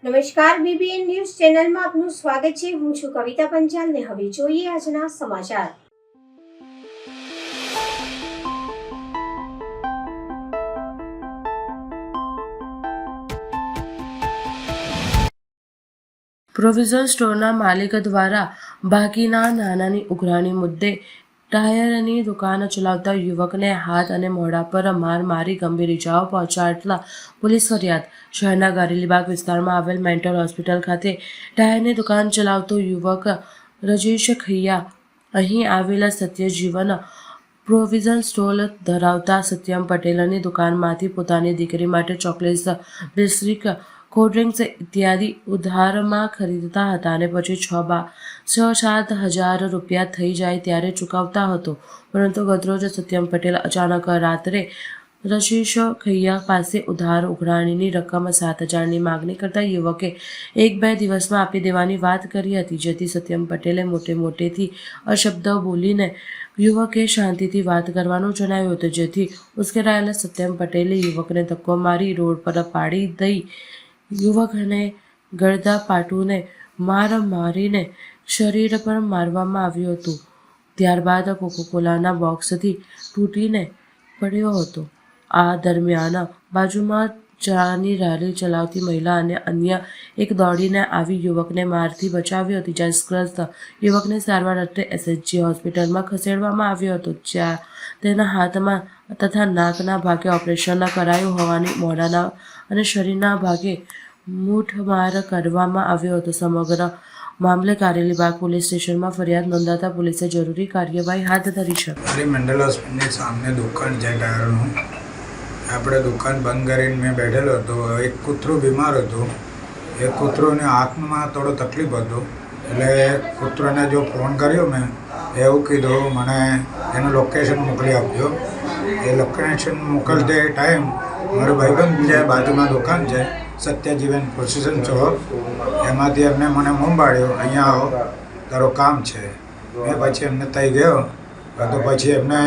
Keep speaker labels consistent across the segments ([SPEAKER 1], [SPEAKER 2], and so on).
[SPEAKER 1] નમસ્કાર, BBN news ચેનલમાં આપનું સ્વાગત છે. હું છું કવિતા પંચાલ ને હવે જોઈએ આજના સમાચાર.
[SPEAKER 2] પ્રોવિઝન સ્ટોરના માલિક દ્વારા બાકીના નાણાંની ઉઘરાણી મુદ્દે ટાયરની દુકાન ચલાવતા યુવકને હાથ અને મોઢા પર માર મારી ગંભીર ઇજાઓ પહોંચાડતા પોલીસ ફરિયાદ. શહેરના ગારેલીબાગ વિસ્તારમાં આવેલ મેન્ટલ હોસ્પિટલ ખાતે ટાયરની દુકાન ચલાવતો યુવક રજેશ ખૈયા અહીં આવેલા સત્યજીવન પ્રોવિઝન સ્ટોર ધરાવતા સત્યમ પટેલની દુકાનમાંથી પોતાની દીકરી માટે ચોકલેટ્સ, બિસ્કિટ, કોલ્ડ્રિંક્સ ઇત્યાદિ ઉધારમાં ખરીદતા હતા અને પછી 6-7 હજાર રૂપિયા થઈ જાય ત્યારે ચૂકવતા હતો. પરંતુ ગતરોજ સત્યમ પટેલ અચાનક રાત્રે રજેશ ખૈયા પાસે ઉધાર ઉઘરાણીની રકમ 7,000ની માગણી કરતા યુવકે 1-2 દિવસમાં આપી દેવાની વાત કરી હતી, જેથી સત્યમ પટેલે મોટેથી અશબ્દ બોલીને યુવકે શાંતિથી વાત કરવાનું જણાવ્યું હતું, જેથી ઉશ્કેરાયેલા સત્યમ પટેલે યુવકને ધક્કો મારી રોડ પર પાડી દઈ યુવકને ગળદાપાટુને માર મારીને શરીર પર મારવામાં આવ્યું હતું. ત્યારબાદ કોકોકોલાના બોક્સથી તૂટીને પડ્યો હતો. આ દરમિયાન બાજુમાં ચાની રેલી ચલાવતી મહિલા અને અન્ય એક દોડીને આવી યુવકને મારથી બચાવ્યો હતો. ઇજાગ્રસ્ત યુવકને સારવાર અર્થે SHG હોસ્પિટલમાં ખસેડવામાં આવ્યો હતો, જ્યાં તેના હાથમાં તથા નાકના ભાગે ઓપરેશન કરાયું હોવાની મોઢાના અને શરીરના ભાગે મૂઠમાર કરવામાં આવ્યો હતો. સમગ્ર મામલે કારેલીબાગ પોલીસ સ્ટેશનમાં ફરિયાદ નોંધાતા પોલીસે જરૂરી કાર્યવાહી હાથ ધરી છે.
[SPEAKER 3] મેન્ટલ હોસ્પિટલની સામે દુકાન છે ટાયરનું. આપણે દુકાન બંધ કરીને મેં બેઠેલો હતો. એક કૂતરો બીમાર હતો. એ કૂતરોને આંખમાં થોડો તકલીફ હતો, એટલે કૂતરોને જો ફોન કર્યો મેં એવું કીધું મને એનું લોકેશન મોકલી આપજો. એ લોકેશન મોકલતે ટાઈમ મારો ભાઈબંધ છે, બાજુમાં દુકાન છે સત્યજીવન પ્રોવિઝન સ્ટોર, એમાંથી એમને મને મુંબાડ્યો, અહીંયા આવો તારો કામ છે. મેં પછી એમને થઈ ગયો તો પછી એમને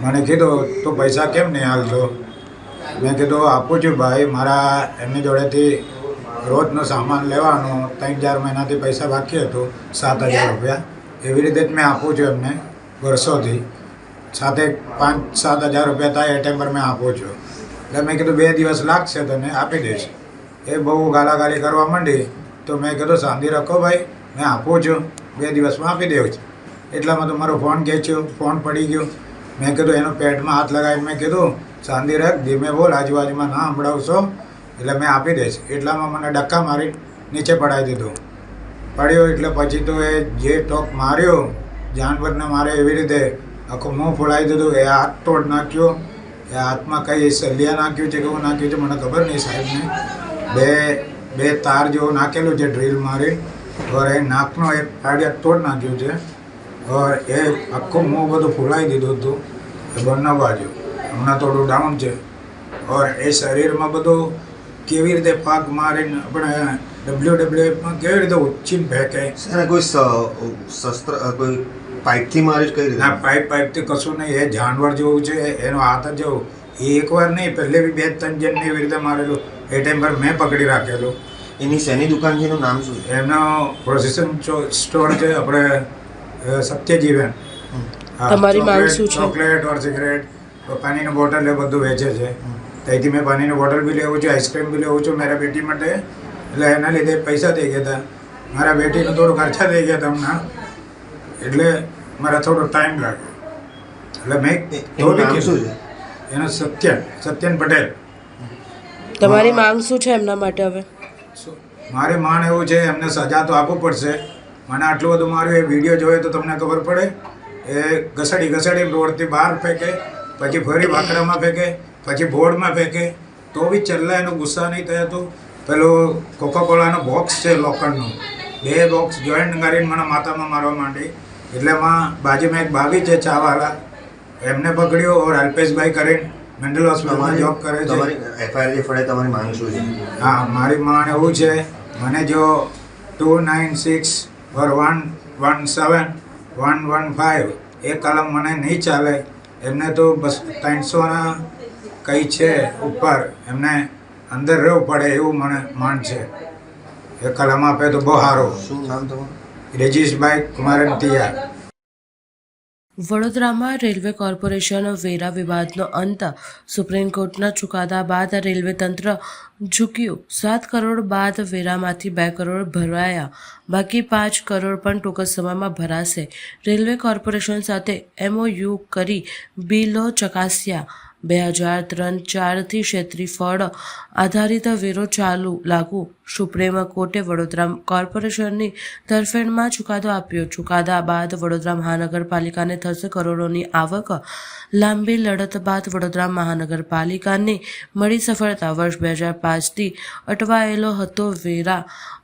[SPEAKER 3] મને કીધું તું પૈસા કેમ નહીં હાલતો? મેં કીધું આપું છું ભાઈ, મારા એમની જોડેથી રોજનો સામાન લેવાનો 3-4 મહિનાથી પૈસા બાકી હતું, 7,000 રૂપિયા. એવી રીતે જ મેં આપું છું એમને વર્ષોથી. સાથે 5-7 હજાર રૂપિયા થાય એ ટાઈમ પર મેં આપું છું. એટલે મેં કીધું 2 દિવસ લાગશે તને આપી દઈશ. એ બહુ ગાલાગાલી કરવા માંડી તો મેં કીધું શાંતિ રાખો ભાઈ, મેં આપું છું, 2 દિવસમાં આપી દઉં છું. એટલામાં તો મારો ફોન ખેંચ્યો, ફોન પડી ગયો. મેં કીધું એનો પેટમાં હાથ લગાવીને મેં કીધું શાંતિ રાખ, ધીમે બોલ, આજુબાજુમાં ના સંભળાવશો એટલે મેં આપી દઈશ. એટલામાં મને ધક્કા મારી નીચે પડાવી દીધું. પડ્યો એટલે પછી તો એ જે ટોક માર્યો જાનવરને મારે એવી રીતે આખું મોં ફોડાવી દીધું. એ હાથ તોડ નાખ્યો. એ હાથમાં કઈ સલિયા નાખ્યું છે કે એવું નાખ્યું છે મને ખબર નહીં સાહેબને. બે તાર જેવું નાખેલું છે ડ્રીલ મારી. ઓર એ નાકનો એક પાડિયા તોડ નાખ્યું છે. ઓર એ આખું મોં બધું ફોલાવી દીધું હતું. એ બંને બાજુ હમણાં થોડું ડાઉન છે. ઓર એ શરીરમાં બધું કેવી રીતે પાક મારીને આપણે WWFમાં કેવી રીતે ઉચ્ચીને ફેંકે.
[SPEAKER 4] કોઈ શસ્ત્ર કોઈ પાઇપથી મારી કઈ રીતે?
[SPEAKER 3] ના, પાઇપથી કશું નહીં. એ જાનવર જેવું છે, એનો હાથ જ જેવું. એ એકવાર નહીં, પહેલે બી 2-3 જણને એવી રીતે મારેલું. એ ટાઈમ પર મેં પકડી રાખેલું.
[SPEAKER 4] એની શેની દુકાન છે, એનું નામ શું છે?
[SPEAKER 3] એમનો પ્રોવિઝન સ્ટોર છે આપણે સત્યજીવન.
[SPEAKER 2] તમારી માંગ શું છે?
[SPEAKER 3] ચોકલેટ ઓર સિગરેટ, પાણીની બોટલ એ બધું વેચે છે. ત્યાંથી મેં પાણીની બોટલ બી લેવું છું, આઈસ્ક્રીમ બી લેવું છું મારા બેટી માટે. એટલે એના લીધે પૈસા થઈ ગયા હતા. મારા બેટીનું થોડું ખર્ચા થઈ ગયા હતા હમણાં, એટલે મારા થોડો ટાઈમ લાગ્યો. એટલે મેં
[SPEAKER 4] શું છે
[SPEAKER 3] એનો સત્યન પટેલ.
[SPEAKER 2] તમારી માંગ શું છે એમના માટે? હવે
[SPEAKER 3] મારી માંગ એવું છે, એમને સજા તો આપવું પડશે. મને આટલું બધું માર્યું. એ વિડીયો જોયો તો તમને ખબર પડે. એ ઘસડી રોડથી બહાર ફેંકે, પછી ફરી વાકડામાં ફેંકે, પછી બોર્ડમાં ફેંકે, તો બી ચલ્લા એનો ગુસ્સા નહીં થયો હતો. પેલું કોકોકોલાનો બોક્સ છે લોખંડનું, 2 બોક્સ જોઈન્ટ કરીને મને માથામાં મારવા માંડી. એટલે બાજુમાં એક ભાભી છે ચાવાળા, એમને પકડ્યો. ઓર અલ્પેશભાઈ કરીને મેન્ટલ હોસ્પિટલમાં જોબ કરે છે.
[SPEAKER 4] FIR ફળે તમારી માંગ શું છે?
[SPEAKER 3] હા, મારી માંગ એવું છે, મને જો 296/117/115 એ કલમ મને નહીં ચાલે. એમને તો બસ 300ના કંઈ છે ઉપર, એમને અંદર રહેવું પડે એવું મને માંગ છે. એ કલમ આપે તો બહુ સારું.
[SPEAKER 4] શું નામ તમારું?
[SPEAKER 3] રેજીશભાઈ કુમારંતિયા.
[SPEAKER 2] વડોદરામાં રેલવે કોર્પોરેશન વેરા વિવાદનો અંત. સુપ્રીમ કોર્ટના ચુકાદા બાદ રેલવે તંત્ર ઝૂક્યું. 7 કરોડ બાદ વેરામાંથી 2 કરોડ ભરાયા. બાકી 5 કરોડ પણ ટૂંક જ સમયમાં ભરાશે. રેલવે કોર્પોરેશન સાથે MOU કરી બિલો ચકાસ્યા. 2003-4થી ક્ષેત્રીય ફળ આધારિત વેરો લાગુ. સુપ્રીમ કોર્ટે વડોદરા કોર્પોરેશનની તરફેણમાં ચુકાદો આપ્યો. ચુકાદા બાદ વડોદરા મહાનગરપાલિકાને થશે કરોડોની આવક. લાંબી લડત બાદ વડોદરા મહાનગરપાલિકાને મળી સફળતા. વર્ષ 2005થી અટવાયેલો હતો વેરા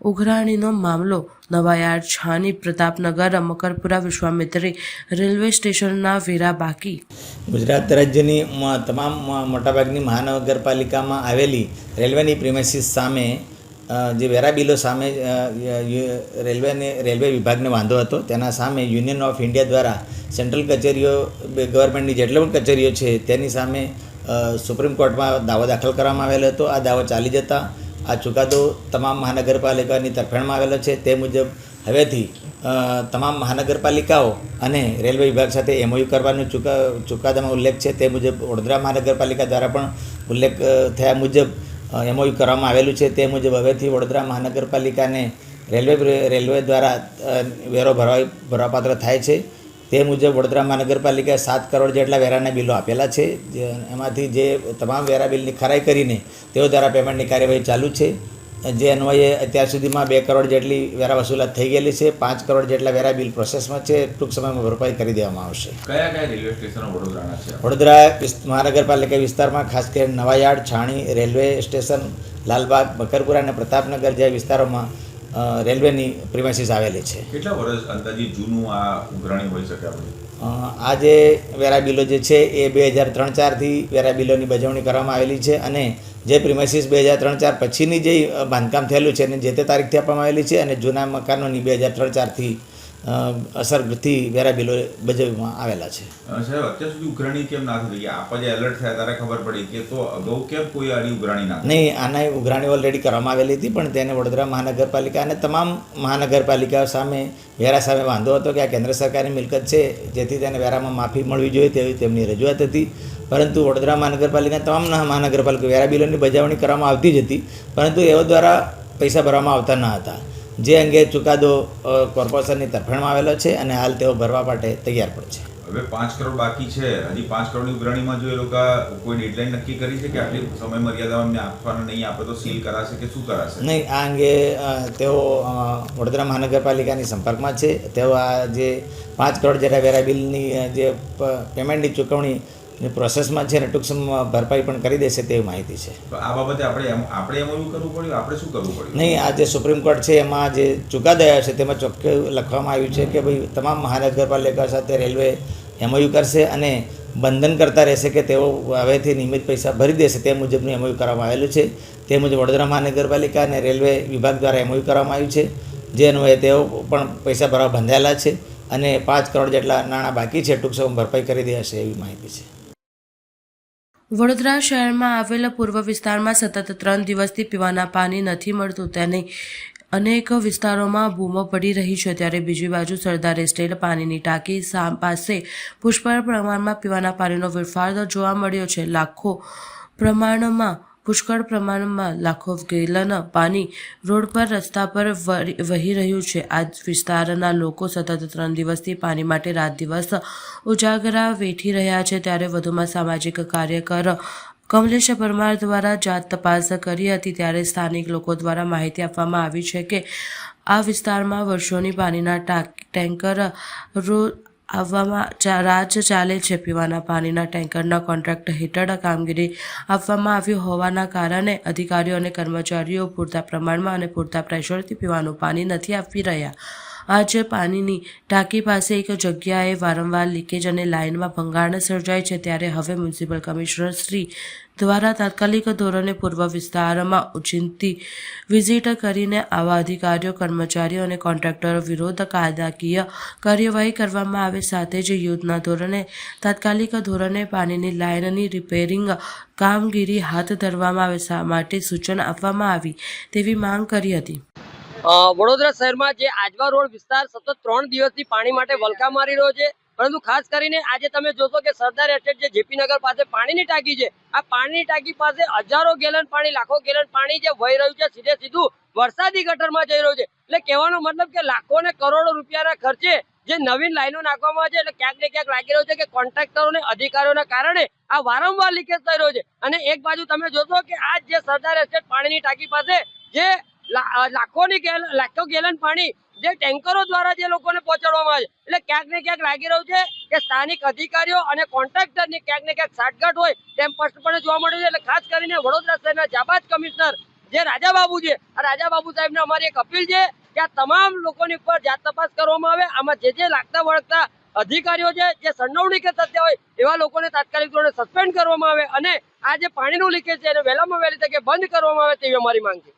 [SPEAKER 2] ઉઘરાણીનો મામલો. નવાયાર્ડ, છાની, પ્રતાપનગર, મકરપુરા, વિશ્વામિત્રી રેલવે સ્ટેશનના વેરા બાકી.
[SPEAKER 5] ગુજરાત રાજ્યની તમામ મોટાભાગની મહાનગરપાલિકામાં આવેલી રેલવેની પ્રિમાઇસીસ સામે જે વેરા બિલો સામે રેલવે વિભાગને વાંધો હતો, તેના સામે યુનિયન ઓફ ઇન્ડિયા દ્વારા સેન્ટ્રલ કચેરીઓ, ગવર્મેન્ટની જેટલી પણ કચેરીઓ છે તેની સામે સુપ્રીમ કોર્ટમાં દાવો દાખલ કરવામાં આવેલો હતો. આ દાવો ચાલી જતા આ ચુકાદો તમામ મહાનગરપાલિકાની તરફેણમાં આવેલો છે. તે મુજબ હવેથી તમામ મહાનગરપાલિકાઓ અને રેલવે વિભાગ સાથે MOU કરવાનો ચુકાદામાં ઉલ્લેખ છે. તે મુજબ વડોદરા મહાનગરપાલિકા દ્વારા પણ ઉલ્લેખ થયા મુજબ MOU કરવામાં આવેલું છે. તે મુજબ હવેથી વડોદરા મહાનગરપાલિકાને રેલવે દ્વારા વેરો ભરવાપાત્ર થાય છે. તે મુજબ વડોદરા મહાનગરપાલિકાએ 7 કરોડ જેટલા વેરાના બિલો આપેલા છે. એમાંથી જે તમામ વેરા બિલની ખરાઈ કરીને તેઓ દ્વારા પેમેન્ટની કાર્યવાહી ચાલુ છે. જે અન્વયે અત્યાર સુધીમાં 2 કરોડ જેટલી વેરા વસૂલાત થઈ ગયેલી છે. 5 કરોડ જેટલા વેરા બિલ પ્રોસેસમાં છે. ટૂંક સમયમાં ભરપાઈ કરી દેવામાં આવશે.
[SPEAKER 6] કયા રેલવે સ્ટેશનો વડોદરાના છે?
[SPEAKER 5] વડોદરા મહાનગરપાલિકા વિસ્તારમાં ખાસ કરીને નવાયાર્ડ, છાણી રેલવે સ્ટેશન, લાલબાગ, મકરપુરા અને પ્રતાપનગર જેવા વિસ્તારોમાં રેલવેની પ્રિમાઇસીસ આવેલી છે.
[SPEAKER 6] કેટલા વર્ષ અંદાજિત જૂનું આ ઉઘરાણી હોઈ શકે આપણે?
[SPEAKER 5] આ જે વેરા બિલો જે છે એ 2003-4થી વેરા બિલોની બજવણી કરવામાં આવેલી છે અને જે પ્રિમાઇસીસ 2003-4 પછીની જે બાંધકામ થયેલું છે અને જે તે તારીખથી આપવામાં આવેલી છે અને જૂના મકાનોની 2003-4થી અસરથી વેરા બિલો બજવવામાં આવેલા છે.
[SPEAKER 6] સાહેબ, અત્યાર સુધી ઉઘરાણી કેમ ના થઈ? આપા જે એલર્ટ થયા ત્યારે ખબર પડી કે તો અગાઉ કેમ કોઈ આની ઉઘરાણી ના?
[SPEAKER 5] નહીં, આના ઉઘરાણી ઓલરેડી કરવામાં આવેલી હતી, પણ તેને વડોદરા મહાનગરપાલિકા અને તમામ મહાનગરપાલિકાઓ સામે વેરા સામે વાંધો હતો કે આ કેન્દ્ર સરકારની મિલકત છે, જેથી તેને વેરામાં માફી મળવી જોઈએ તેવી તેમની રજૂઆત હતી. પરંતુ વડોદરા મહાનગરપાલિકા તમામ મહાનગરપાલિકા વેરા બિલોની બજાવણી કરવામાં આવતી જ હતી, પરંતુ એઓ દ્વારા પૈસા ભરવામાં આવતા ન હતા. જે અંગે ચુકાદો કોર્પોરેશનની તરફેણમાં આવેલો છે અને હાલ તેઓ ભરવા માટે તૈયાર પણ છે.
[SPEAKER 6] હવે 5 કરોડ બાકી છે. હજી 5 કરોડની ઉઘરાણીમાં જો એ લોકો કોઈ ડેડલાઇન નક્કી કરી છે કે આટલી સમય મર્યાદામાં આપવાના નહીં આપે તો સીલ કરાશે કે શું કરાશે?
[SPEAKER 5] નહીં, આ અંગે તેઓ વડોદરા મહાનગરપાલિકાની સંપર્કમાં છે. તેઓ આ જે 5 કરોડ જેટલા વેરા બિલની જે પેમેન્ટની ચૂકવણી પ્રોસેસમાં છે અને ટૂંક સમયમાં ભરપાઈ પણ કરી દેશે તેવી માહિતી છે.
[SPEAKER 6] આ બાબતે આપણે MOU કરવું પડ્યું? આપણે શું કરવું પડ્યું?
[SPEAKER 5] નહીં, આ જે સુપ્રીમ કોર્ટ છે એમાં જે ચુકાદો આવ્યો છે તેમાં ચોખ્ખું લખવામાં આવ્યું છે કે ભાઈ તમામ મહાનગરપાલિકા સાથે રેલવે MOU કરશે અને બંધન કરતા રહેશે કે તેઓ હવેથી નિયમિત પૈસા ભરી દેશે. તે મુજબનું MOU કરવામાં આવેલું છે. તે મુજબ વડોદરા મહાનગરપાલિકા અને રેલવે વિભાગ દ્વારા MOU કરવામાં આવ્યું છે, જે અન્વયે તેઓ પણ પૈસા ભરવા બંધાયેલા છે અને 5 કરોડ જેટલા નાણાં બાકી છે. ટૂંક સમયમાં ભરપાઈ કરી દેશે એવી માહિતી છે.
[SPEAKER 2] વડોદરા શહેરમાં આવેલા પૂર્વ વિસ્તારમાં સતત 3 દિવસથી પીવાના પાણી નથી મળતું. તેની અનેક વિસ્તારોમાં બૂમો પડી રહી છે. ત્યારે બીજી બાજુ સરદાર એસ્ટેટ પાણીની ટાંકી પાસે પુષ્કળ પ્રમાણમાં પીવાના પાણીનો વેડફાટ જોવા મળ્યો છે. પુષ્કળ પ્રમાણમાં લાખો ગેલન પાણી રોડ પર, રસ્તા પર વહી રહ્યું છે. આ વિસ્તારના લોકો સતત 3 દિવસથી પાણી માટે રાત દિવસ ઉજાગરા વેઠી રહ્યા છે. ત્યારે વધુમાં સામાજિક કાર્યકર કમલેશ પરમાર દ્વારા જાત તપાસ કરી હતી. ત્યારે સ્થાનિક લોકો દ્વારા માહિતી આપવામાં આવી છે કે આ વિસ્તારમાં વર્ષોની પાણીના ટેન્કર આવવામાં રાજ ચાલે છે. પીવાના પાણીના ટેન્કરના કોન્ટ્રાક્ટ હેઠળ કામગીરી આપવામાં આવી હોવાના કારણે અધિકારીઓ અને કર્મચારીઓ પૂરતા પ્રમાણમાં અને પૂરતા પ્રેશરથી પીવાનું પાણી નથી આપી રહ્યા. આજે પાણીની ટાંકી પાસે એક જગ્યાએ વારંવાર લીકેજ અને લાઇનમાં ભંગાણ સર્જાય છે. ત્યારે હવે મ્યુનિસિપલ કમિશનર શ્રી દ્વારા તાત્કાલિક ધોરણે પૂર્વ વિસ્તારમાં ઓચિંતી વિઝિટ કરીને આવા અધિકારીઓ, કર્મચારીઓ અને કોન્ટ્રાક્ટરો વિરુદ્ધ કાયદાકીય કાર્યવાહી કરવામાં આવે. સાથે જ યુદ્ધના ધોરણે તાત્કાલિક ધોરણે પાણીની લાઇનની રિપેરિંગ કામગીરી હાથ ધરવામાં આવે માટે સૂચના આપવામાં આવી તેવી માંગ કરી હતી.
[SPEAKER 7] વડોદરા શહેરમાં જે આજવા રોડ વિસ્તાર સતત 3 દિવસથી પાણી માટે વલખા મારી રહ્યો છે, પરંતુ ખાસ કરીને આજે તમે જોશો કે સરદાર એસ્ટેટ જે જેપી નગર પાસે પાણીની ટાંકી છે, આ પાણીની ટાંકી પાસે હજારો ગેલન પાણી, લાખો ગેલન પાણી જે વહી રહ્યું છે, સીધે સીધું વરસાદી ગટરમાં જઈ રહ્યું છે. એટલે કહેવાનો મતલબ કે લાખો ને કરોડો રૂપિયાના ખર્ચે જે નવીન લાઈનો નાખવામાં આવે છે, એટલે ક્યાંક ને ક્યાંક લાગી રહ્યું છે કે કોન્ટ્રાક્ટરો અને અધિકારીઓના કારણે આ વારંવાર લીકેજ થઈ રહ્યો છે. અને એક બાજુ તમે જોશો કે આ જે સરદાર એસ્ટેટ પાણીની ટાંકી પાસે જે લાખો ગેલન પાણી જે ટેન્કરો દ્વારા જે લોકોને પહોંચાડવામાં આવે છે, એટલે ક્યાંક ને ક્યાંક લાગી રહ્યું છે કે સ્થાનિક અધિકારીઓ અને કોન્ટ્રાક્ટરની ક્યાંક ને ક્યાંક સાઠગાંઠ હોય તેમ સ્પષ્ટપણે જોવા મળ્યું છે. એટલે ખાસ કરીને વડોદરા શહેરના જાબાઝ કમિશનર જે રાજાબાબુ છે, આ રાજાબાબુ સાહેબને અમારી એક અપીલ છે કે આ તમામ લોકોની ઉપર જાત તપાસ કરવામાં આવે. આમાં જે લાગતા વળગતા અધિકારીઓ છે, જે સંડોવણી કે સત્ય હોય એવા લોકોને તાત્કાલિક ધોરણે સસ્પેન્ડ કરવામાં આવે અને આ જે પાણીનું લીકેજ છે એને વહેલામાં વહેલી તકે બંધ કરવામાં આવે તેવી અમારી માંગ છે.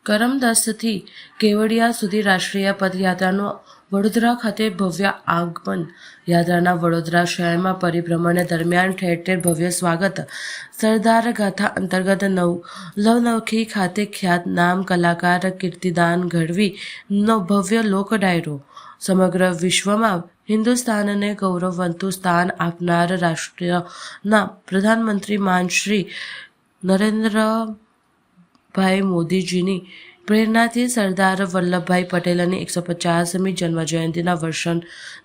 [SPEAKER 2] કરમદસ્તથી કેવડિયા સુધી રાષ્ટ્રીય પદયાત્રાનું વડોદરા ખાતે ભવ્ય આગમન. યાત્રાના વડોદરા શહેરમાં પરિભ્રમણ દરમિયાન ઠેર ઠેર ભવ્ય સ્વાગત. સરદાર ગાથા અંતર્ગત લવનખી ખાતે ખ્યાત નામ કલાકાર કીર્તિદાન ગઢવીનો ભવ્ય લોક ડાયરો. સમગ્ર વિશ્વમાં હિન્દુસ્તાનને ગૌરવવંતું સ્થાન આપનાર રાષ્ટ્રના પ્રધાનમંત્રી માન શ્રી નરેન્દ્રભાઈ મોદીજીની પ્રેરણાથી સરદાર વલ્લભભાઈ પટેલની 150મી જન્મજયંતિના વર્ષ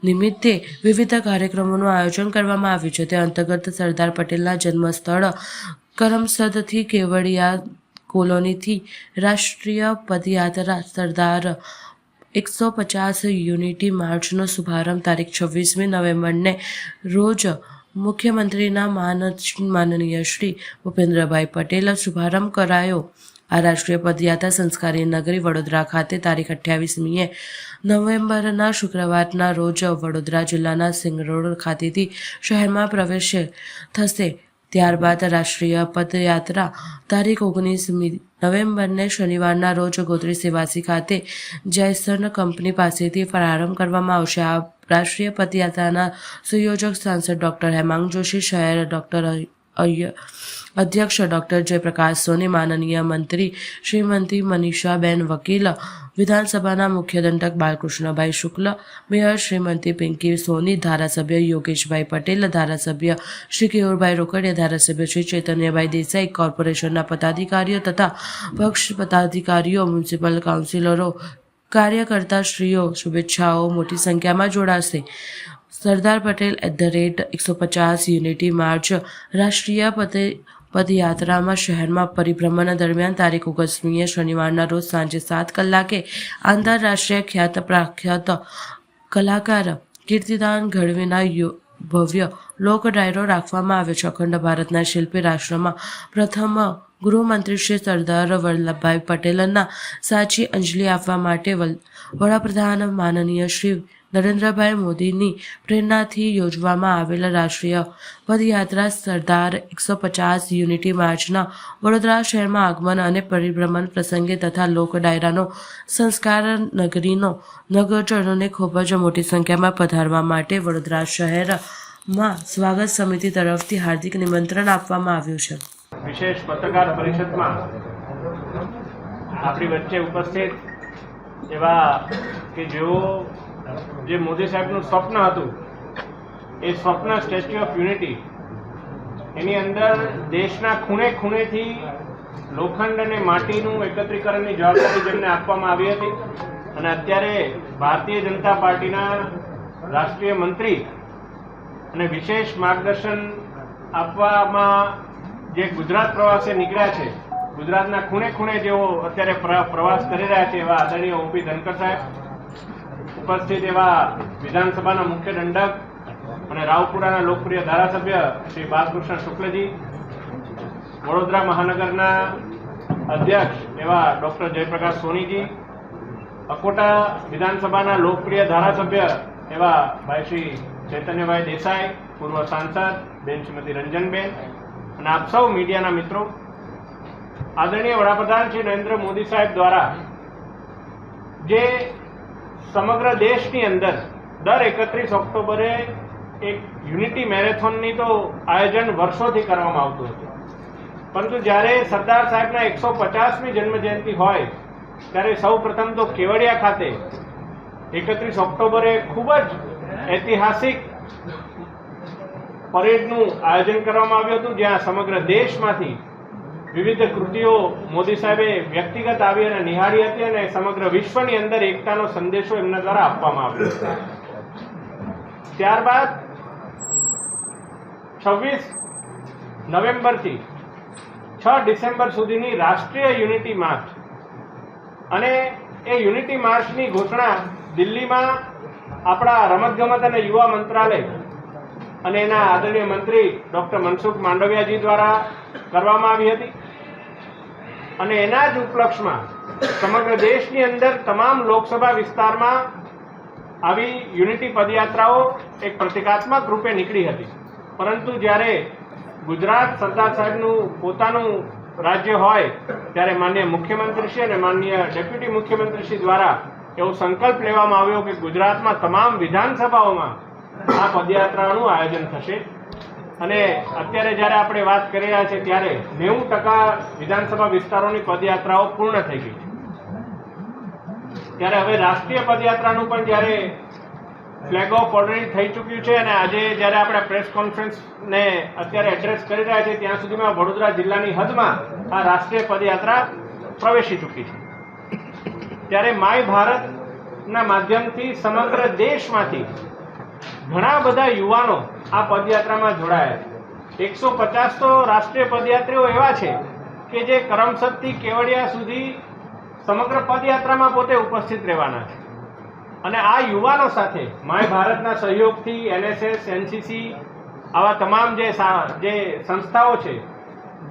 [SPEAKER 2] નિમિત્તે વિવિધ કાર્યક્રમોનું આયોજન કરવામાં આવ્યું છે. તે અંતર્ગત સરદાર પટેલના જન્મસ્થળ કરમસદથી કેવડિયા કોલોનીથી રાષ્ટ્રીય પદયાત્રા સરદાર 150 યુનિટી માર્ચનો શુભારંભ તારીખ 26મી નવેમ્બરને રોજ મુખ્યમંત્રીના માનનીય શ્રી ભૂપેન્દ્રભાઈ પટેલ શુભારંભ કરાયો. આ રાષ્ટ્રીય પદયાત્રા સંસ્કારી નગરી વડોદરા ખાતે તારીખ 28મી નવેમ્બરના શુક્રવારના રોજ વડોદરા જિલ્લાના સિંગરોડ ખાતેથી શહેરમાં પ્રવેશ થશે. ત્યારબાદ રાષ્ટ્રીય પદયાત્રા તારીખ 19મી નવેમ્બરને શનિવારના રોજ ગોત્રી સેવાસી ખાતે જેસન કંપની પાસેથી પ્રારંભ કરવામાં આવશે. આ રાષ્ટ્રીય પદયાત્રાના સંયોજક સાંસદ ડોક્ટર હેમાંગ જોશી, શહેર અધ્યક્ષ ડોક્ટર જયપ્રકાશ સોની, માનનીય મંત્રી શ્રીમતી મનીષાબેન વકીલ, વિધાનસભાના મુખ્ય દંડક બાલકૃષ્ણભાઈ શુક્લ, મેયર શ્રીમતી પિંકી સોની, ધારાસભ્ય યોગેશભાઈ પટેલ, ધારાસભ્ય શ્રી કેયુરભાઈ રોકડિયા, ધારાસભ્ય શ્રી ચૈતન્યભાઈ દેસાઈ, કોર્પોરેશનના પદાધિકારીઓ તથા પક્ષ પદાધિકારીઓ, મ્યુનિસિપલ કાઉન્સિલરો, કાર્યકર્તાશ્રીઓ શુભેચ્છાઓ મોટી સંખ્યામાં જોડાશે. સરદાર પટેલ @150 યુનિટી માર્ચ રાષ્ટ્રીય પદયાત્રામાં શહેરમાં પરિભ્રમણ દરમિયાન તારીખ 29મીએ શનિવારના રોજ સાંજે 7 કલાકે આંતરરાષ્ટ્રીય ખ્યાત પ્રખ્યાત કલાકાર કીર્તિદાન ગઢવીના ભવ્ય લોક ડાયરો રાખવામાં આવ્યો છે. અખંડ ભારતના શિલ્પી, રાષ્ટ્રમાં પ્રથમ ગૃહમંત્રી શ્રી સરદાર વલ્લભભાઈ પટેલના સાચી અંજલિ આપવા માટે વડાપ્રધાન માનનીય શ્રી નરેન્દ્રભાઈ મોદીની પ્રેરણાથી યોજવામાં આવેલા રાષ્ટ્રીય પદયાત્રા સરદાર 150 યુનિટી માર્ચના વડોદરા શહેરમાં આગમન અને પરિભ્રમણ પ્રસંગે તથા લોક ડાયરાનો સંસ્કાર નગરીનો નગરજનોને ખૂબ જ મોટી સંખ્યામાં પધારવા માટે વડોદરા શહેરમાં સ્વાગત સમિતિ તરફથી હાર્દિક નિમંત્રણ આપવામાં આવ્યું છે.
[SPEAKER 8] વિશેષ પત્રકાર પરિષદમાં આપણી વચ્ચે ઉપસ્થિત એવા કે જેઓ જે મોદી સાહેબનું સ્વપ્ન હતું એ સ્વપ્ન સ્ટેચ્યુ ઓફ યુનિટી, એની અંદર દેશના ખૂણે ખૂણેથી લોખંડ અને માટીનું એકત્રીકરણની જવાબદારી જેમને આપવામાં આવી હતી અને અત્યારે ભારતીય જનતા પાર્ટીના રાષ્ટ્રીય મંત્રી અને વિશેષ માર્ગદર્શન આપવામાં જે ગુજરાત પ્રવાસે નીકળ્યા છે, ગુજરાતના ખૂણે ખૂણે જેઓ અત્યારે પ્રવાસ કરી રહ્યા છે એવા આદરણીય ઓપી ધનકર સાહેબ, ઉપસ્થિત એવા વિધાનસભાના મુખ્ય દંડક અને રાવપુરાના લોકપ્રિય ધારાસભ્ય શ્રી બાલકૃષ્ણ શુક્લજી, વડોદરા મહાનગરના અધ્યક્ષ એવા ડોક્ટર જયપ્રકાશ સોનીજી, અકોટા વિધાનસભાના લોકપ્રિય ધારાસભ્ય એવા ભાઈ શ્રી ચૈતન્યભાઈ દેસાઈ, પૂર્વ સાંસદ બેન શ્રીમતી રંજનબેન અને આપ સૌ મીડિયાના મિત્રો, આદરણીય વડાપ્રધાન શ્રી નરેન્દ્ર મોદી સાહેબ દ્વારા જે સમગ્ર દેશની અંદર દર 31 ઓક્ટોબરે એક યુનિટી મેરેથોનની તો આયોજન વર્ષોથી કરવામાં આવતું હતું, પરંતુ જ્યારે સરદાર સાહેબના 150મી જન્મજયંતિ હોય ત્યારે સૌ પ્રથમ તો કેવડિયા ખાતે 31 ઓક્ટોબરે ખૂબ જ ઐતિહાસિક પરેડનું આયોજન કરવામાં આવ્યું હતું, જ્યાં સમગ્ર દેશમાંથી વિવિધ કૃતિઓ મોદી સાહેબે વ્યક્તિગત આવી અને નિહાળી હતી અને સમગ્ર વિશ્વની અંદર એકતાનો સંદેશો એમના દ્વારા આપવામાં આવ્યો હતો. ત્યારબાદ 26 નવેમ્બરથી 6 ડિસેમ્બર સુધીની રાષ્ટ્રીય યુનિટી માર્ચ, અને એ યુનિટી માર્ચની ઘોષણા દિલ્હીમાં આપણા રમતગમત અને યુવા મંત્રાલય અને એના આદરણીય મંત્રી ડૉક્ટર મનસુખ માંડવિયાજી દ્વારા કરવામાં આવી હતી. અને એના જ ઉપલક્ષમાં સમગ્ર દેશની અંદર તમામ લોકસભા વિસ્તારમાં આવી યુનિટી પદયાત્રાઓ એક પ્રતિકાત્મક રૂપે નીકળી હતી. પરંતુ જ્યારે ગુજરાત સરદાર સાહેબનું પોતાનું રાજ્ય હોય ત્યારે માનનીય મુખ્યમંત્રીશ્રી અને માનનીય ડેપ્યુટી મુખ્યમંત્રીશ્રી દ્વારા એવો સંકલ્પ લેવામાં આવ્યો કે ગુજરાતમાં તમામ વિધાનસભાઓમાં આ પદયાત્રાનું આયોજન થશે. અને અત્યારે જ્યારે આપણે વાત કરી રહ્યા છીએ ત્યારે 90% વિધાનસભા વિસ્તારોની પદયાત્રાઓ પૂર્ણ થઈ ગઈ છે. ત્યારે હવે રાષ્ટ્રીય પદયાત્રાનું પણ જ્યારે ફ્લેગ ઓફ ઓલરેડી થઈ ચૂક્યું છે, અને આજે જ્યારે આપણે પ્રેસ કોન્ફરન્સને અત્યારે એડ્રેસ કરી રહ્યા છીએ ત્યાં સુધીમાં વડોદરા જિલ્લાની હદમાં આ રાષ્ટ્રીય પદયાત્રા પ્રવેશી ચૂકી છે. ત્યારે માય ભારતના માધ્યમથી સમગ્ર દેશમાંથી ઘણા બધા યુવાનો આ પદયાત્રામાં જોડાયા છે. 150 તો રાષ્ટ્રીય પદયાત્રીઓ એવા છે કે જે કરમસદથી કેવડિયા સુધી સમગ્ર પદયાત્રામાં પોતે ઉપસ્થિત રહેવાના છે. અને આ યુવાનો સાથે માય ભારતના સહયોગથી NSS, NCC આવા તમામ જે સંસ્થાઓ છે,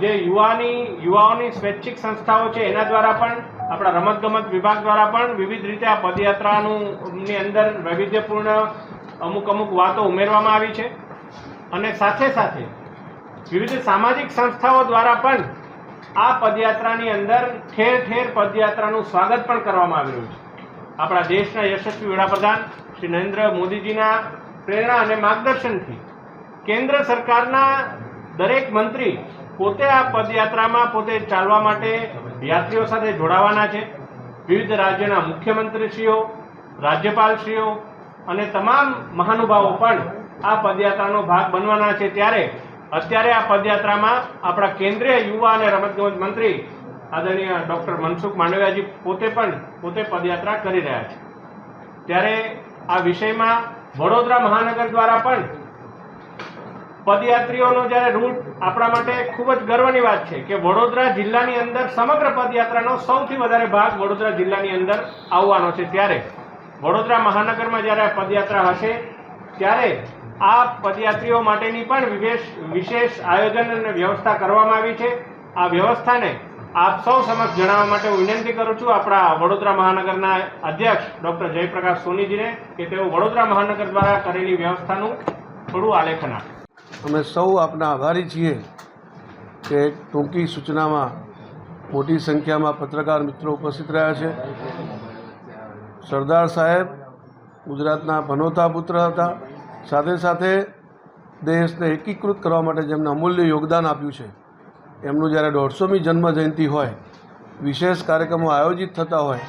[SPEAKER 8] જે યુવાઓની સ્વૈચ્છિક સંસ્થાઓ છે, એના દ્વારા પણ આપણા રમતગમત વિભાગ દ્વારા પણ વિવિધ રીતે આ પદયાત્રાની અંદર વૈવિધ્યપૂર્ણ અમુક વાતો ઉમેરવામાં આવી છે. અને સાથે સાથે વિવિધ સામાજિક સંસ્થાઓ દ્વારા પણ આ પદયાત્રાની અંદર ઠેર ઠેર પદયાત્રાનું સ્વાગત પણ કરવામાં આવી રહ્યું છે. આપણા દેશના યશસ્વી વડાપ્રધાન શ્રી નરેન્દ્ર મોદીજીના પ્રેરણા અને માર્ગદર્શનથી કેન્દ્ર સરકારના દરેક મંત્રી પોતે આ પદયાત્રામાં પોતે ચાલવા માટે યાત્રીઓ સાથે જોડાવાના છે. વિવિધ રાજ્યોના મુખ્યમંત્રીશ્રીઓ, રાજ્યપાલશ્રીઓ અને તમામ મહાનુભાવો પણ આ પદયાત્રાનો ભાગ બનવાના છે. ત્યારે અત્યારે આ પદયાત્રામાં આપણા કેન્દ્રીય યુવા અને રમતગમત મંત્રી આદરણીય ડૉક્ટર મનસુખ માંડવિયાજી પોતે પદયાત્રા કરી રહ્યા છે. ત્યારે આ વિષયમાં વડોદરા મહાનગર દ્વારા પણ પદયાત્રીઓનો જ્યારે રૂટ આપણા માટે ખૂબ જ ગર્વની વાત છે કે વડોદરા જિલ્લાની અંદર સમગ્ર પદયાત્રાનો સૌથી વધારે ભાગ વડોદરા જિલ્લાની અંદર આવવાનો છે. ત્યારે વડોદરા મહાનગરમાં જ્યારે આ પદયાત્રા હશે ત્યારે આ પદયાત્રીઓ માટેની પણ વિશેષ આયોજન અને વ્યવસ્થા કરવામાં આવી છે. આ વ્યવસ્થાને આપ સૌ સમક્ષ જણાવવા માટે હું વિનંતી કરું છું આપણા વડોદરા મહાનગરના અધ્યક્ષ ડૉક્ટર જયપ્રકાશ સોનીજીને કે તેઓ વડોદરા મહાનગર દ્વારા કરેલી વ્યવસ્થાનું થોડું આલેખન આપે.
[SPEAKER 9] અમે સૌ આપના આભારી છીએ કે ટૂંકી સૂચનામાં મોટી સંખ્યામાં પત્રકાર મિત્રો ઉપસ્થિત રહ્યા છે. સરદાર સાહેબ ગુજરાતના પનોતા પુત્ર હતા. સાથે સાથે દેશને એકીકૃત કરવા માટે જેમને અમૂલ્ય યોગદાન આપ્યું છે, એમનું જ્યારે 150મી જન્મ જયંતિ હોય, વિશેષ કાર્યક્રમો આયોજિત થતા હોય,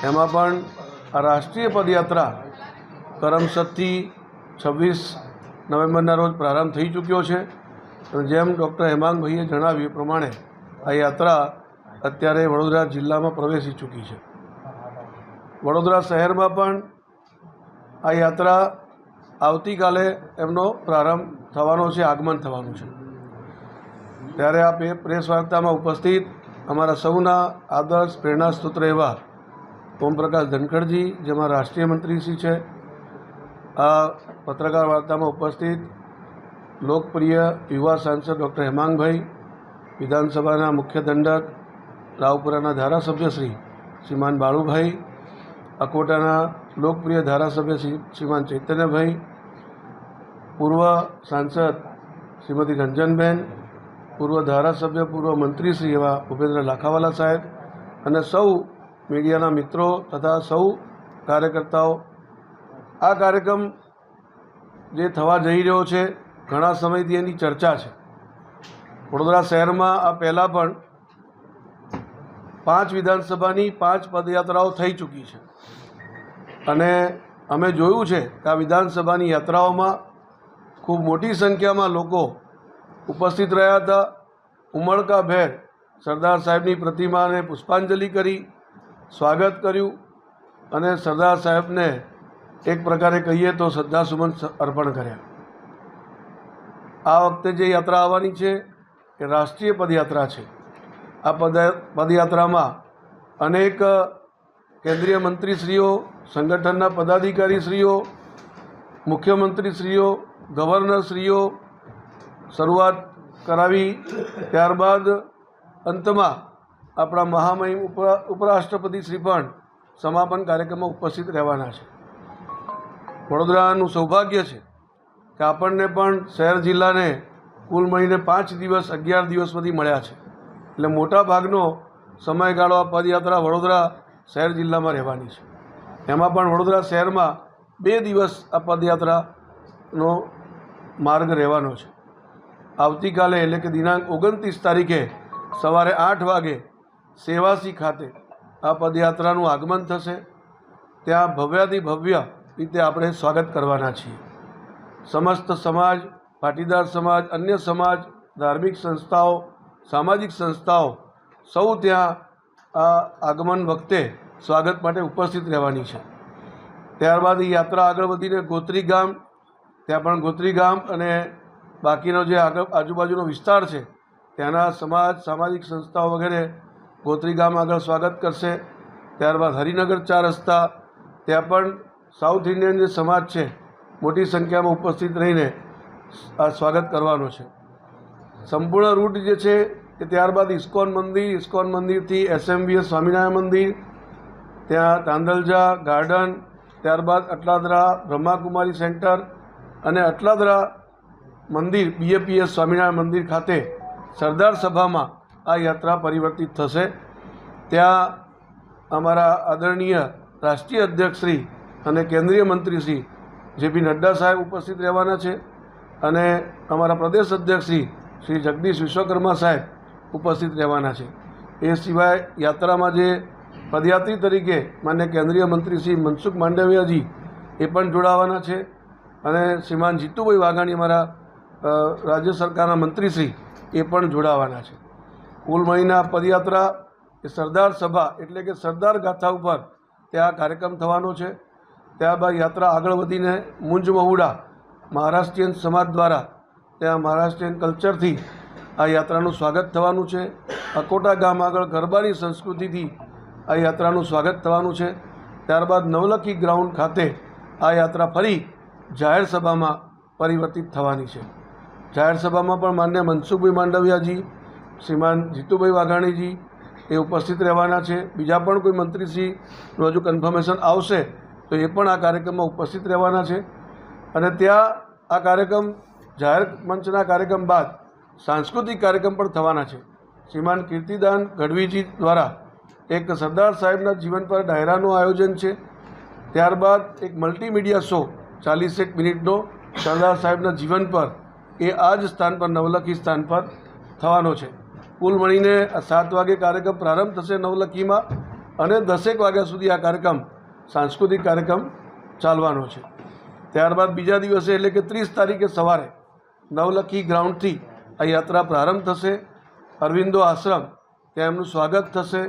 [SPEAKER 9] એમાં પણ આ રાષ્ટ્રીય પદયાત્રા કરમસદથી 26 નવેમ્બરના રોજ પ્રારંભ થઈ ચૂક્યો છે. અને જેમ ડૉક્ટર હેમાંગભાઈએ જણાવ્યું એ પ્રમાણે આ યાત્રા અત્યારે વડોદરા જિલ્લામાં પ્રવેશી ચૂકી છે. વડોદરા શહેરમાં પણ આ યાત્રા આવતીકાલે એમનો પ્રારંભ થવાનો છે, આગમન થવાનું છે. ત્યારે આ પ્રેસ વાર્તામાં ઉપસ્થિત અમારા સૌના આદર્શ પ્રેરણા સ્ત્રોત એવા ઓમપ્રકાશ ધનખડજી, જેમાં રાષ્ટ્રીય મંત્રીશ્રી છે, આ પત્રકાર વાર્તામાં ઉપસ્થિત લોકપ્રિય યુવા સાંસદ ડૉક્ટર હેમાંગભાઈ, વિધાનસભાના મુખ્ય દંડક રાવપુરાના ધારાસભ્ય શ્રીમાન બાળુભાઈ, અકોટાના લોકપ્રિય ધારાસભ્ય શ્રીમાન ચૈતન્યભાઈ, પૂર્વ સાંસદ શ્રીમતી રંજનબેન, પૂર્વ ધારાસભ્ય પૂર્વ મંત્રી શ્રી એવા ભૂપેન્દ્ર લાખાવાલા સાહેબ, અને સૌ મીડિયાના મિત્રો તથા સૌ કાર્યકર્તાઓ. આ કાર્યક્રમ જે થવા જઈ રહ્યો છે, ઘણા સમયથી એની ચર્ચા છે. વડોદરા શહેરમાં આ પહેલાં પણ 5 વિધાનસભાની 5 પદયાત્રાઓ થઈ ચૂકી છે અને અમે જોયું છે કે આ વિધાનસભાની યાત્રાઓમાં ખૂબ મોટી સંખ્યામાં લોકો ઉપસ્થિત રહ્યા હતા. ઉમળકાભેર સરદાર સાહેબની પ્રતિમાને પુષ્પાંજલિ કરી, સ્વાગત કર્યું અને સરદાર સાહેબને એક પ્રકારે કહીએ તો શ્રદ્ધાસુમન અર્પણ કર્યા. આ વખતે જે યાત્રા આવવાની છે એ રાષ્ટ્રીય પદયાત્રા છે. આ પદયાત્રામાં અનેક કેન્દ્રીય મંત્રીશ્રીઓ, સંગઠનના પદાધિકારીશ્રીઓ, મુખ્યમંત્રીશ્રીઓ, ગવર્નરશ્રીઓ શરૂઆત કરાવી, ત્યારબાદ અંતમાં આપણા મહામહિમ ઉપરાષ્ટ્રપતિ શ્રી પણ સમાપન કાર્યક્રમમાં ઉપસ્થિત રહેવાના છે. વડોદરાનું સૌભાગ્ય છે કે આપણને પણ શહેર જિલ્લાને કુલ મળીને 5 દિવસ 11 દિવસમાંથી મળ્યા છે. એટલે મોટા ભાગનો સમયગાળો આ પદયાત્રા વડોદરા શહેર જિલ્લામાં રહેવાની છે. એમાં પણ વડોદરા શહેરમાં 2 દિવસ આ પદયાત્રાનો માર્ગ રહેવાનો છે. આવતીકાલે એટલે કે દિનાંક 29 તારીખે સવારે 8 વાગે સેવાસી ખાતે આ પદયાત્રાનું આગમન થશે. ત્યાં ભવ્યાતિ ભવ્ય રીતે આપણે સ્વાગત કરવાના છીએ. સમસ્ત સમાજ, પાટીદાર સમાજ, અન્ય સમાજ, ધાર્મિક સંસ્થાઓ, સામાજિક સંસ્થાઓ સૌ ત્યાં આ આગમન વખતે સ્વાગત માટે ઉપસ્થિત રહેવાની છે. ત્યારબાદ એ યાત્રા આગળ વધીને ગોત્રી ગામ, ત્યાં પણ ગોત્રી ગામ અને બાકીનો જે આજુબાજુનો વિસ્તાર છે ત્યાંના સમાજ, સામાજિક સંસ્થાઓ વગેરે ગોત્રી ગામ આગળ સ્વાગત કરશે. ત્યારબાદ હરિનગર 4 રસ્તા, ત્યાં પણ સાઉથ ઇન્ડિયન જે સમાજ છે મોટી સંખ્યામાં ઉપસ્થિત રહીને આ સ્વાગત કરવાનો છે. સંપૂર્ણ રૂટ જે છે એ ત્યારબાદ ઇસ્કોન મંદિરથી SMVS સ્વામિનારાયણ મંદિર, ત્યાં તાંદલજા ગાર્ડન, ત્યારબાદ અટલાદરા બ્રહ્માકુમારી સેન્ટર અને અટલાદરા મંદિર BAPS સ્વામિનારાયણ મંદિર ખાતે સરદાર સભામાં આ યાત્રા પરિવર્તિત થશે. ત્યાં અમારા આદરણીય રાષ્ટ્રીય અધ્યક્ષ શ્રી અને કેન્દ્રીય મંત્રી શ્રી JP નડ્ડા સાહેબ ઉપસ્થિત રહેવાના છે અને અમારા પ્રદેશ અધ્યક્ષ શ્રી જગદીશ વિશ્વકર્મા સાહેબ ઉપસ્થિત રહેવાના છે. એ સિવાય યાત્રામાં જે પદયાત્રી તરીકે માન્ય કેન્દ્રીય મંત્રી શ્રી મનસુખ માંડવિયાજી એ પણ જોડાવાના છે અને શ્રીમાન જીતુભાઈ વાઘાણી અમારા રાજ્ય સરકારના મંત્રીશ્રી એ પણ જોડાવાના છે. કુલ મળીને આ પદયાત્રા એ સરદાર સભા એટલે કે સરદાર ગાથા ઉપર ત્યાં કાર્યક્રમ થવાનો છે. ત્યારબાદ યાત્રા આગળ વધીને મુંજ મહુડા મહારાષ્ટ્રીયન સમાજ દ્વારા ત્યાં મહારાષ્ટ્રીયન કલ્ચરથી આ યાત્રાનું સ્વાગત થવાનું છે. અકોટા ગામ આગળ ગરબાની સંસ્કૃતિથી આ યાત્રાનું સ્વાગત થવાનું છે. ત્યારબાદ નવલખી ગ્રાઉન્ડ ખાતે આ યાત્રા ફરી જાહેર સભામાં પરિવર્તિત થવાની છે. જાહેર સભામાં પણ માન્ય મનસુખભાઈ માંડવિયાજી, શ્રીમાન જીતુભાઈ વાઘાણીજી એ ઉપસ્થિત રહેવાના છે. બીજા પણ કોઈ મંત્રીશ્રીનું હજુ કન્ફર્મેશન આવશે તો એ પણ આ કાર્યક્રમમાં ઉપસ્થિત રહેવાના છે. અને ત્યાં આ કાર્યક્રમ જાહેર મંચના કાર્યક્રમ બાદ સાંસ્કૃતિક કાર્યક્રમ પણ થવાના છે. શ્રીમાન કીર્તિદાન ગઢવીજી દ્વારા એક સરદાર સાહેબના જીવન પર ડાયરાનું આયોજન છે. ત્યારબાદ એક મલ્ટીમીડિયા શો 40 મિનિટનો સરદાર સાહેબના જીવન પર એ આ જ સ્થાન પર નવલખી સ્થાન પર થવાનો છે. કુલ મળીને 7 વાગે કાર્યક્રમ પ્રારંભ થશે નવલખીમાં અને 10 વાગ્યા સુધી આ કાર્યક્રમ સાંસ્કૃતિક કાર્યક્રમ ચાલવાનો છે. ત્યારબાદ બીજા દિવસે એટલે કે 30 તારીખે સવારે નવલખી ગ્રાઉન્ડથી આ યાત્રા પ્રારંભ થશે. અરવિંદો આશ્રમ ત્યાં એમનું સ્વાગત થશે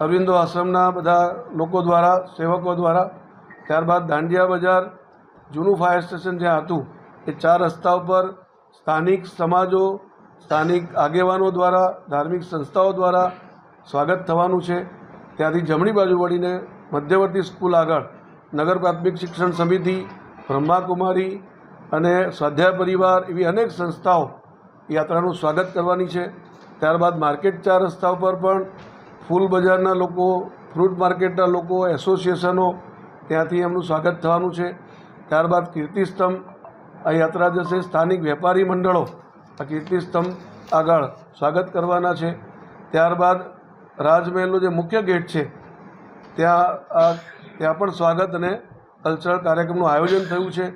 [SPEAKER 9] અરવિંદો આશ્રમના બધા લોકો દ્વારા, સેવકો દ્વારા. ત્યારબાદ દાંડિયા બજાર, જૂનું ફાયર સ્ટેશન જ્યાં હતું એ 4 રસ્તા ઉપર સ્થાનિક સમાજો, સ્થાનિક આગેવાનો દ્વારા, ધાર્મિક સંસ્થાઓ દ્વારા સ્વાગત થવાનું છે. ત્યાંથી જમણી બાજુ વળીને મધ્યવર્તી સ્કૂલ આગળ નગર પ્રાથમિક શિક્ષણ સમિતિ, બ્રહ્માકુમારી અને સ્વાધ્યાય પરિવાર એવી અનેક સંસ્થાઓ યાત્રાનું સ્વાગત કરવાની છે. ત્યારબાદ માર્કેટ 4 રસ્તા ઉપર પણ ફૂલ બજારના લોકો, ફ્રૂટ માર્કેટના લોકો, એસોસિએશનો ત્યાંથી એમનું સ્વાગત થવાનું છે. ત્યારબાદ કીર્તિસ્તંભ આ યાત્રા જશે. સ્થાનિક વેપારી મંડળો આ કીર્તિસ્તંભ આગળ સ્વાગત કરવાના છે. ત્યારબાદ રાજમહેલનો જે મુખ્ય ગેટ છે ત્યાં પણ સ્વાગત અને કલ્ચરલ કાર્યક્રમનું આયોજન થયું છે.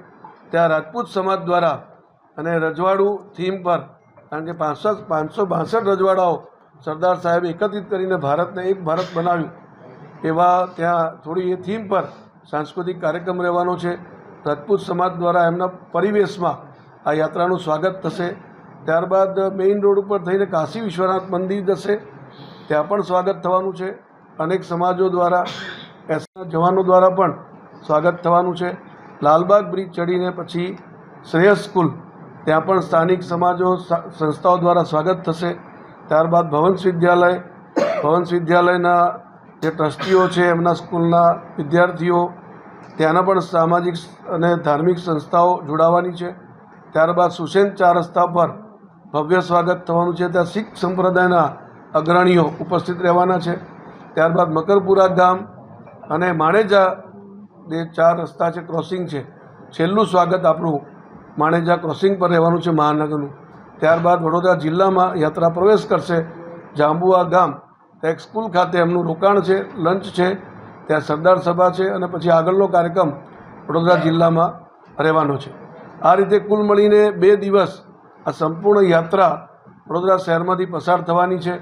[SPEAKER 9] ત્યાં રાજપૂત સમાજ દ્વારા અને રજવાડું થીમ પર, કારણ કે 562 રજવાડાઓ સરદાર સાહેબે એકત્રિત કરીને ભારતને એક ભારત બનાવ્યું એવા ત્યાં થોડી એ થીમ પર સાંસ્કૃતિક કાર્યક્રમ રહેવાનો છે. રાજપૂત સમાજ દ્વારા એમના પરિવેશમાં આ યાત્રાનું સ્વાગત થશે. ત્યારબાદ મેઇન રોડ ઉપર થઈને કાશી વિશ્વનાથ મંદિર જશે, ત્યાં પણ સ્વાગત થવાનું છે. અનેક સમાજો દ્વારા એસના જવાનો દ્વારા પણ સ્વાગત થવાનું છે. લાલબાગ બ્રિજ ચડીને પછી શ્રેયસ સ્કૂલ, ત્યાં પણ સ્થાનિક સમાજો સંસ્થાઓ દ્વારા સ્વાગત થશે. ત્યારબાદ ભવંસ વિદ્યાલયના જે ટ્રસ્ટીઓ છે, એમના સ્કૂલના વિદ્યાર્થીઓ, ત્યાંના પણ સામાજિક અને ધાર્મિક સંસ્થાઓ જોડાવાની છે. ત્યારબાદ સુસેન 4 રસ્તા પર ભવ્ય સ્વાગત થવાનું છે, ત્યાં શીખ સંપ્રદાયના અગ્રણીઓ ઉપસ્થિત રહેવાના છે. ત્યારબાદ મકરપુરા ગામ અને માણેજા જે 4 રસ્તા છે, ક્રોસિંગ છે, છેલ્લું સ્વાગત આપણું માણેજા ક્રોસિંગ પર રહેવાનું છે મહાનગરનું. ત્યારબાદ વડોદરા જિલ્લામાં યાત્રા પ્રવેશ કરશે. જાંબુઆ ગામ, ત્યાં એક સ્કૂલ ખાતે એમનું રોકાણ છે, લંચ છે, ત્યાં સરદાર સભા છે અને પછી આગળનો કાર્યક્રમ વડોદરા જિલ્લામાં રહેવાનો છે. આ રીતે કુલ મળીને 2 દિવસ આ સંપૂર્ણ યાત્રા વડોદરા શહેરમાંથી પસાર થવાની છે.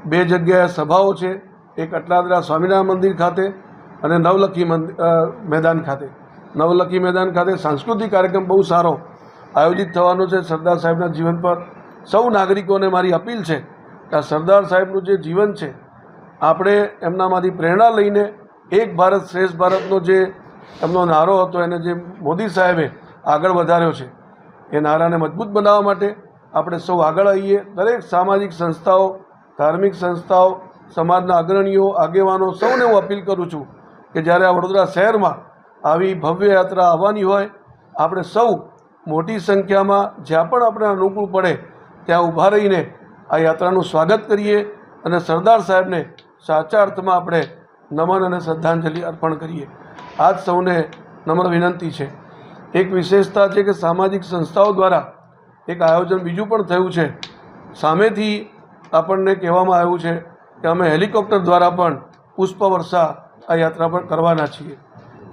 [SPEAKER 9] 2 જગ્યાએ સભાઓ છે, એક અટલાદરા સ્વામિનારાયણ મંદિર ખાતે અને નવલખી મેદાન ખાતે. નવલખી મેદાન ખાતે સાંસ્કૃતિક કાર્યક્રમ બહુ સારો આયોજિત થવાનો છે સરદાર સાહેબના જીવન પર. સૌ નાગરિકોને મારી અપીલ છે કે આ સરદાર સાહેબનું જે જીવન છે, આપણે એમનામાંથી પ્રેરણા લઈને એક ભારત શ્રેષ્ઠ ભારતનો જે એમનો નારો હતો, એને જે મોદી સાહેબે આગળ વધાર્યો છે, એ નારાને મજબૂત બનાવવા માટે આપણે સૌ આગળ આવીએ. દરેક સામાજિક સંસ્થાઓ, ધાર્મિક સંસ્થાઓ, સમાજના અગ્રણીઓ, આગેવાનો, સૌને હું અપીલ કરું છું કે જ્યારે આ વડોદરા શહેરમાં આવી ભવ્ય યાત્રા આવવાની હોય, આપણે સૌ મોટી સંખ્યામાં જ્યાં પણ આપણે અનુકૂળ પડે ત્યાં ઊભા રહીને આ યાત્રાનું સ્વાગત કરીએ અને સરદાર સાહેબને સાચા અર્થમાં આપણે નમન અને શ્રદ્ધાંજલિ અર્પણ કરીએ. આ જ સૌને નમ્ર વિનંતી છે. એક વિશેષતા છે કે સામાજિક સંસ્થાઓ દ્વારા એક આયોજન બીજું પણ થયું છે. સામેથી આપણને કહેવામાં આવ્યું છે કે અમે હેલિકોપ્ટર દ્વારા પણ પુષ્પવર્ષા આ યાત્રા પર કરવાના છીએ.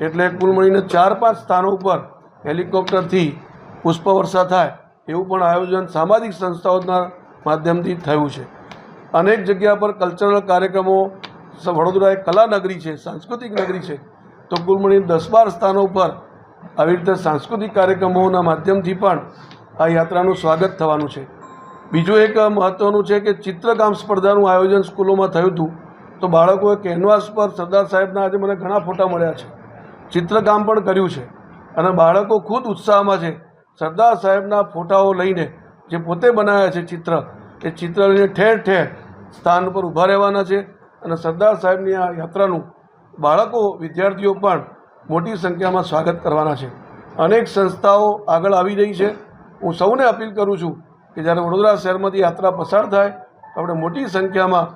[SPEAKER 9] એટલે કુલ મળીને 4-5 સ્થાનો ઉપર હેલિકોપ્ટરથી પુષ્પવર્ષા થાય એવું પણ આયોજન સામાજિક સંસ્થાઓના માધ્યમથી થયું છે. અનેક જગ્યા પર કલ્ચરલ કાર્યક્રમો, વડોદરા એક કલા નગરી છે, સાંસ્કૃતિક નગરી છે, તો કુલ મળીને 10-12 સ્થાનો ઉપર આવી રીતે સાંસ્કૃતિક કાર્યક્રમોના માધ્યમથી પણ આ યાત્રાનું સ્વાગત થવાનું છે. બીજું એક મહત્ત્વનું છે કે ચિત્રકામ સ્પર્ધાનું આયોજન સ્કૂલોમાં થયું હતું, તો બાળકોએ કેનવાસ પર સરદાર સાહેબના આજે મને ઘણા ફોટા મળ્યા છે, ચિત્રકામ પણ કર્યું છે અને બાળકો ખુદ ઉત્સાહમાં છે. સરદાર સાહેબના ફોટાઓ લઈને જે પોતે બનાવ્યા છે ચિત્ર, એ ચિત્ર લઈને ઠેર ઠેર સ્થાન પર ઊભા રહેવાના છે અને સરદાર સાહેબની આ યાત્રાનું બાળકો, વિદ્યાર્થીઓ પણ મોટી સંખ્યામાં સ્વાગત કરવાના છે. અનેક સંસ્થાઓ આગળ આવી રહી છે. હું સૌને અપીલ કરું છું કે જ્યારે વડોદરા શહેરમાંથી યાત્રા પસાર થાય તો આપણે મોટી સંખ્યામાં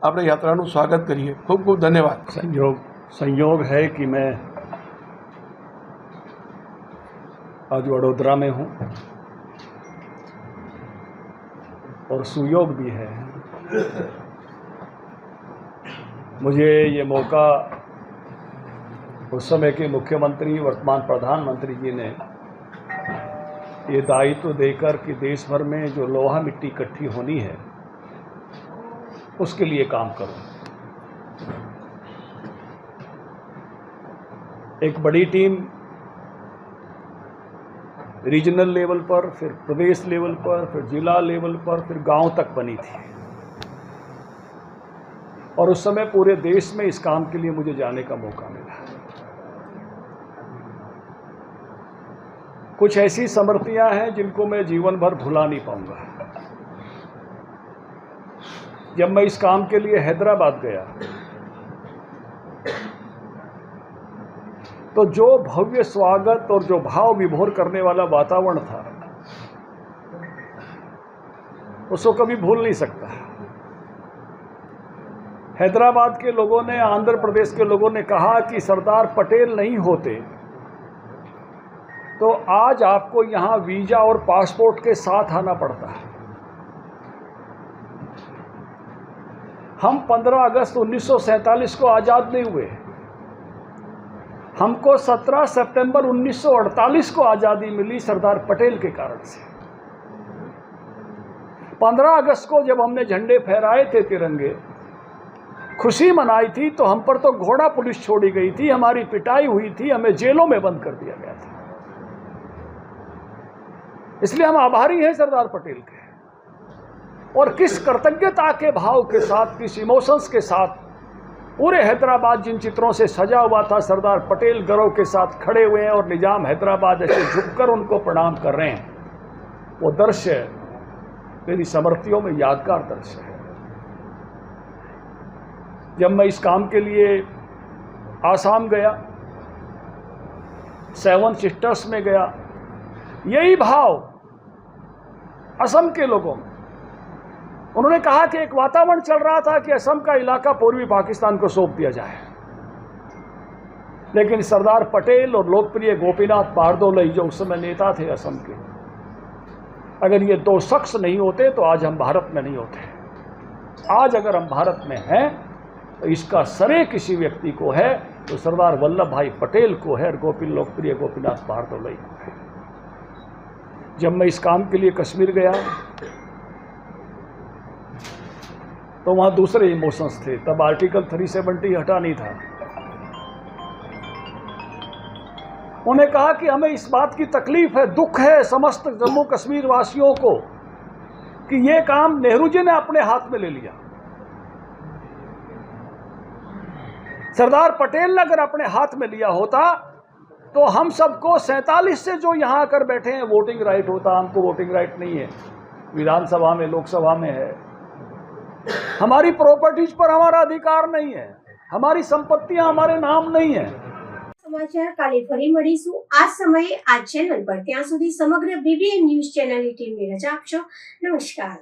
[SPEAKER 9] આપણે યાત્રાનું સ્વાગત કરીએ. ખૂબ ખૂબ ધન્યવાદ.
[SPEAKER 10] संयोग है कि मैं आज वडोदरा में हूँ और सुयोग भी है. मुझे ये मौका उस समय के मुख्यमंत्री, वर्तमान प्रधानमंत्री जी ने ये दायित्व देकर कि देश भर में जो लोहा मिट्टी इकट्ठी होनी है उसके लिए काम करूं. एक बड़ी टीम रीजनल लेवल पर, फिर प्रदेश लेवल पर, फिर जिला लेवल पर, फिर गांव तक बनी थी और उस समय पूरे देश में इस काम के लिए मुझे जाने का मौका मिला. कुछ ऐसी स्मृतियां हैं जिनको मैं जीवन भर भुला नहीं पाऊंगा. जब मैं इस काम के लिए हैदराबाद गया तो जो भव्य स्वागत और जो भाव विभोर करने वाला वातावरण था उसको कभी भूल नहीं सकता. हैदराबाद के लोगों ने, आंध्र प्रदेश के लोगों ने कहा कि सरदार पटेल नहीं होते तो आज आपको यहाँ वीजा और पासपोर्ट के साथ आना पड़ता है. हम 15 अगस्त 1947 को आज़ाद नहीं हुए, हमको 17 सितंबर 1948 को आज़ादी मिली सरदार पटेल के कारण से. 15 अगस्त को जब हमने झंडे फहराए थे तिरंगे, खुशी मनाई थी, तो हम पर तो घोड़ा पुलिस छोड़ी गई थी, हमारी पिटाई हुई थी, हमें जेलों में बंद कर दिया गया था। इसलिए हम आभारी हैं सरदार पटेल के, और किस कृतज्ञता के भाव के साथ, किस इमोशंस के साथ पूरे हैदराबाद जिन चित्रों से सजा हुआ था, सरदार पटेल गर्व के साथ खड़े हुए हैं और निजाम हैदराबाद ऐसे झुककर उनको प्रणाम कर रहे हैं। वो दृश्य मेरी स्मृतियों में यादगार दृश्य है। जब मैं इस काम के लिए आसाम गया, 7 सिस्टर्स में गया, यही भाव असम के लोगों में, उन्होंने कहा कि एक वातावरण चल रहा था कि असम का इलाका पूर्वी पाकिस्तान को सौंप दिया जाए, लेकिन सरदार पटेल और लोकप्रिय गोपीनाथ बारदोलई जो उस समय नेता थे असम के, अगर ये 2 शख्स नहीं होते तो आज हम भारत में नहीं होते। आज अगर हम भारत में हैं तो इसका श्रेय किसी व्यक्ति को है तो सरदार वल्लभ भाई पटेल को है, और लोकप्रिय गोपीनाथ बारदोलई को है। जब मैं इस काम के लिए कश्मीर गया तो वहाँ दूसरे इमोशंस थे। तब आर्टिकल 370 हटा नहीं था। उन्होंने कहा कि हमें इस बात की तकलीफ है, दुख है समस्त जम्मू कश्मीर वासियों को कि ये काम नेहरू जी ने अपने हाथ में ले लिया। सरदार पटेल ने अगर अपने हाथ में लिया होता तो हम सबको 47 से जो यहाँ आकर बैठे हैं वोटिंग राइट होता। हमको वोटिंग राइट नहीं है, विधानसभा में, लोकसभा में है। हमारी प्रॉपर्टीज पर हमारा अधिकार नहीं है, हमारी संपत्तियां हमारे नाम नहीं है।
[SPEAKER 1] સમાચાર કાલે ફરી મળીશું આ સમયે આ ચેનલ પર। ત્યાં સુધી સમગ્ર BBN ન્યૂઝ ચેનલની ટીમને રજા આપશો। નમસ્કાર।